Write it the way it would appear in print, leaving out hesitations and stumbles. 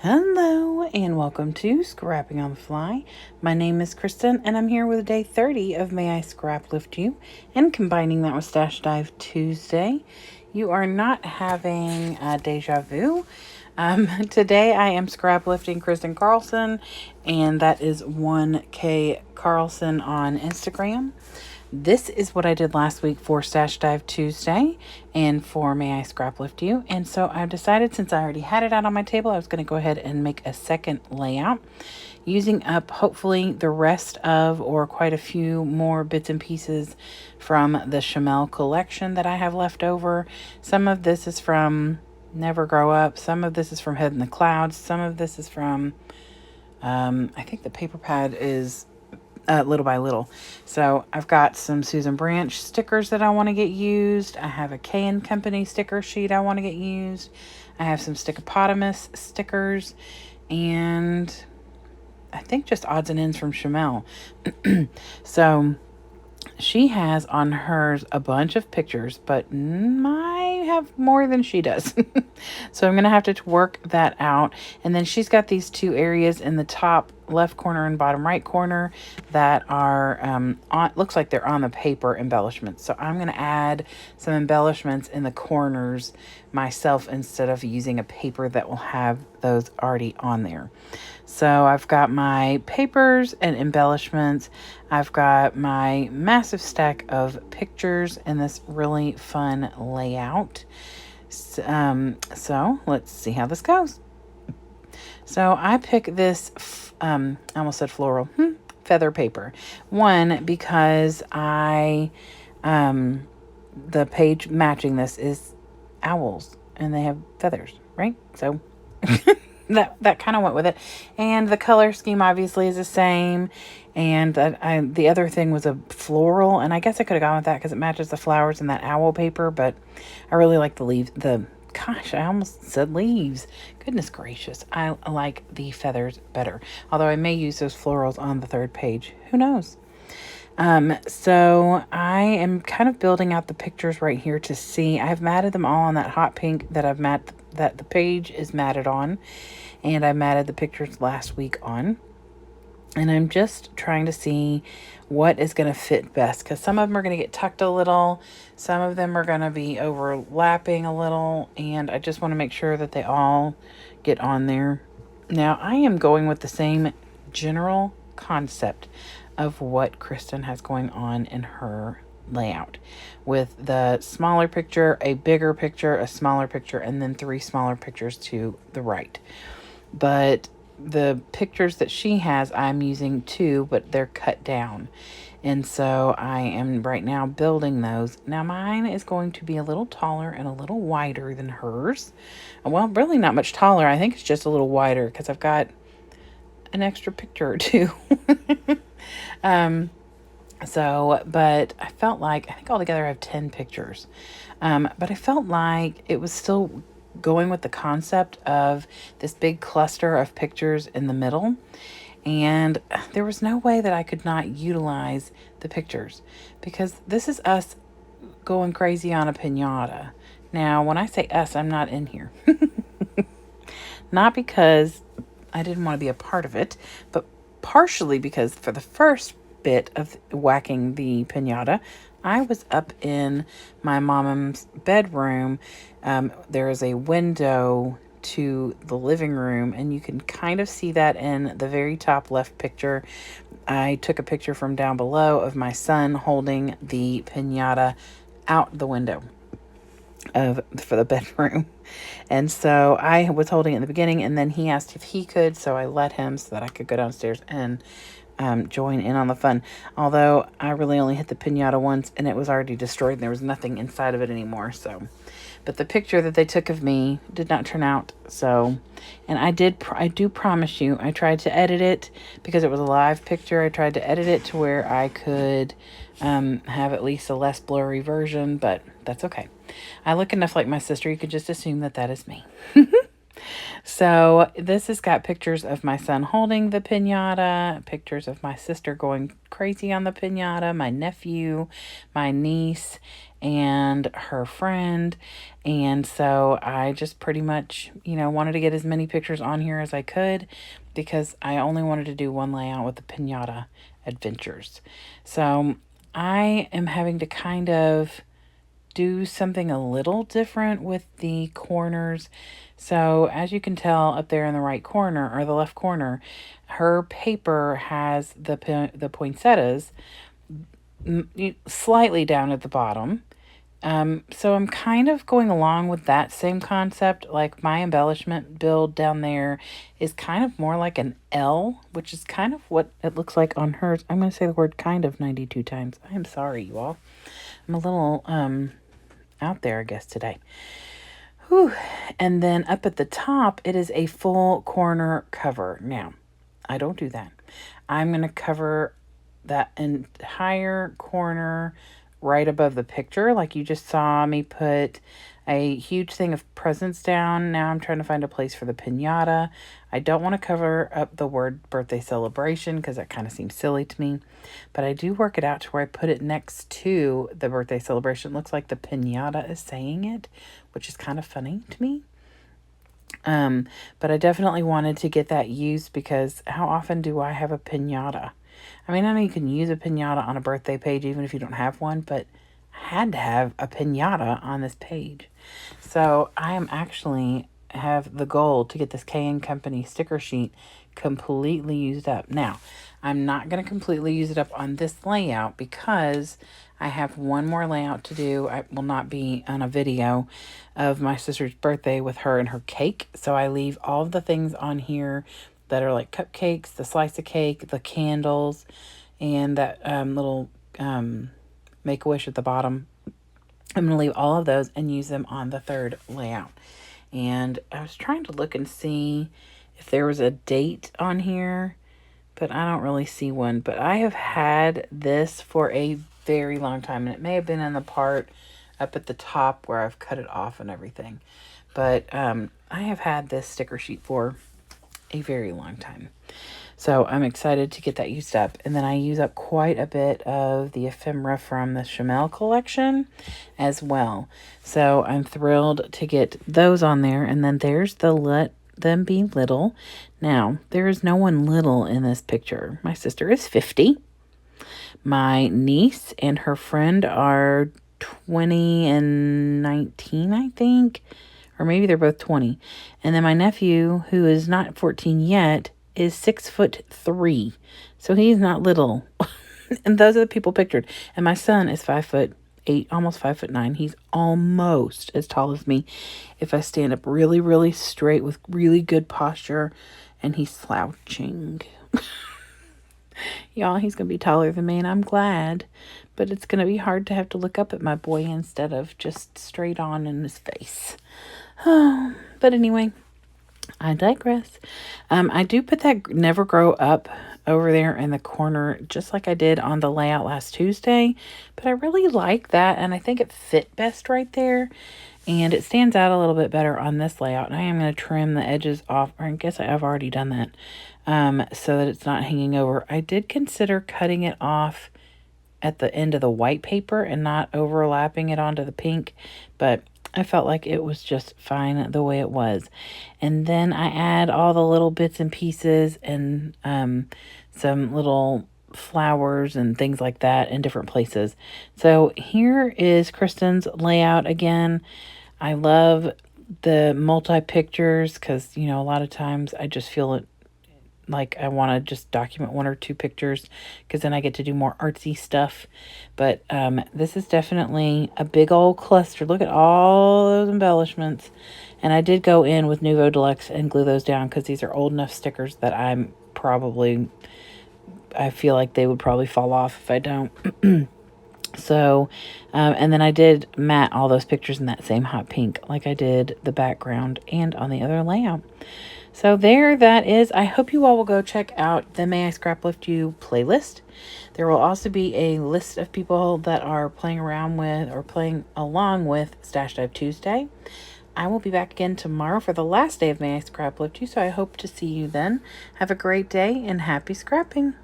Hello and welcome to Scrapping on the Fly. My name is Kristin and I'm here with day 30 of May I Scraplift You, and combining that with Stash Dive Tuesday. You are not having a deja vu. Today I am scraplifting Kristin Carlson, and that is 1K Carlson on Instagram. This is what I did last week for Stash Dive Tuesday and for May I Scraplift You. And so I've decided, since I already had it out on my table, I was going to go ahead and make a second layout using up hopefully the rest of, or quite a few more bits and pieces from the Chamel collection that I have left over. Some of this is from Never Grow Up. Some of this is from Head in the Clouds. Some of this is from, I think the paper pad is Little by Little. So I've got some Susan Branch stickers that I want to get used. I have a Cain Company sticker sheet I want to get used. I have some Stickopotamus stickers, and I think just odds and ends from Chamel. So she has on hers a bunch of pictures, but I have more than she does. So I'm going to have to work that out. And then she's got these two areas in the top left corner and bottom right corner that are, looks like they're on the paper embellishments. So I'm going to add some embellishments in the corners myself instead of using a paper that will have those already on there. So I've got my papers and embellishments. I've got my massive stack of pictures in this really fun layout. So let's see how this goes. So I pick this, I almost said floral, feather paper. One, because the page matching this is owls and they have feathers, right? So that kind of went with it. And the color scheme obviously is the same. And the other thing was a floral, and I guess I could have gone with that because it matches the flowers in that owl paper, but I really like the leaves. Gosh, I almost said leaves. Goodness gracious. I like the feathers better. Although I may use those florals on the third page. Who knows? So I am kind of building out the pictures right here to see. I've matted them all on that hot pink that that the page is matted on. And I matted the pictures last week on. And I'm just trying to see what is going to fit best, because some of them are going to get tucked a little. Some of them are going to be overlapping a little. And I just want to make sure that they all get on there. Now, I am going with the same general concept of what Kristin has going on in her layout, with the smaller picture, a bigger picture, a smaller picture, and then 3 smaller pictures to the right. But the pictures that she has, I'm using 2, but they're cut down. And so I am right now building those. Now mine is going to be a little taller and a little wider than hers. Well, really not much taller. I think it's just a little wider because I've got an extra picture or 2. But I felt like, I think altogether I have 10 pictures. But I felt like it was still going with the concept of this big cluster of pictures in the middle. And there was no way that I could not utilize the pictures, because this is us going crazy on a piñata. Now, when I say us, I'm not in here. Not because I didn't want to be a part of it, but partially because for the first bit of whacking the piñata, I was up in my mom's bedroom. There is a window to the living room, and you can kind of see that in the very top left picture. I took a picture from down below of my son holding the piñata out the window for the bedroom. And so I was holding it in the beginning, and then he asked if he could, so I let him so that I could go downstairs and join in on the fun. Although I really only hit the piñata once and it was already destroyed and there was nothing inside of it anymore. So, but the picture that they took of me did not turn out. So, and I do promise you, I tried to edit it because it was a live picture. I tried to edit it to where I could have at least a less blurry version, but that's okay. I look enough like my sister. You could just assume that that is me. So this has got pictures of my son holding the piñata, pictures of my sister going crazy on the piñata, my nephew, my niece, and her friend. And so I just pretty much, wanted to get as many pictures on here as I could because I only wanted to do one layout with the Pinata Adventures. So I am having to kind of do something a little different with the corners. So as you can tell up there in the right corner or the left corner, her paper has the poinsettias slightly down at the bottom. So I'm kind of going along with that same concept. Like my embellishment build down there is kind of more like an L, which is kind of what it looks like on hers. I'm going to say the word kind of 92 times. I am sorry, you all. I'm a little out there, I guess, today. Whew. And then up at the top, it is a full corner cover. Now, I don't do that. I'm going to cover that entire corner right above the picture. Like you just saw me put a huge thing of presents down. Now I'm trying to find a place for the piñata. I don't want to cover up the word birthday celebration because that kind of seems silly to me. But I do work it out to where I put it next to the birthday celebration. It looks like the piñata is saying it, which is kind of funny to me. But I definitely wanted to get that used because how often do I have a piñata? I mean, I know you can use a piñata on a birthday page even if you don't have one, but I had to have a piñata on this page. So I am actually have the goal to get this Cain Company sticker sheet completely used up. Now, I'm not going to completely use it up on this layout because I have one more layout to do. I will not be on a video of my sister's birthday with her and her cake. So I leave all of the things on here that are like cupcakes, the slice of cake, the candles, and that little Make-A-Wish at the bottom. I'm going to leave all of those and use them on the third layout. And I was trying to look and see if there was a date on here, but I don't really see one. But I have had this for a very long time, and it may have been in the part up at the top where I've cut it off and everything. But I have had this sticker sheet for a very long time. So I'm excited to get that used up. And then I use up quite a bit of the ephemera from the Chamel collection as well. So I'm thrilled to get those on there. And then there's the Let Them Be Little. Now, there is no one little in this picture. My sister is 50. My niece and her friend are 20 and 19, I think. Or maybe they're both 20. And then my nephew, who is not 14 yet, is 6'3". So he's not little. And those are the people pictured. And my son is 5'8", almost 5'9". He's almost as tall as me if I stand up really, really straight with really good posture. And he's slouching. Y'all, he's going to be taller than me, and I'm glad. But it's going to be hard to have to look up at my boy instead of just straight on in his face. But anyway, I digress. I do put that Never Grow Up over there in the corner, just like I did on the layout last Tuesday. But I really like that, and I think it fit best right there. And it stands out a little bit better on this layout. And I am going to trim the edges off, or I guess I've already done that, so that it's not hanging over. I did consider cutting it off at the end of the white paper and not overlapping it onto the pink, but I felt like it was just fine the way it was. And then I add all the little bits and pieces and some little flowers and things like that in different places. So here is Kristin's layout again. I love the multi-pictures because, a lot of times I just feel it like I want to just document one or two pictures because then I get to do more artsy stuff. But this is definitely a big old cluster. Look at all those embellishments. And I did go in with Nuvo Deluxe and glue those down because these are old enough stickers that I feel like they would probably fall off if I don't. So, and then I did matte all those pictures in that same hot pink like I did the background and on the other layout. So there that is. I hope you all will go check out the May I Scraplift You playlist. There will also be a list of people that are playing around with or playing along with Stash Dive Tuesday. I will be back again tomorrow for the last day of May I Scraplift You, so I hope to see you then. Have a great day and happy scrapping.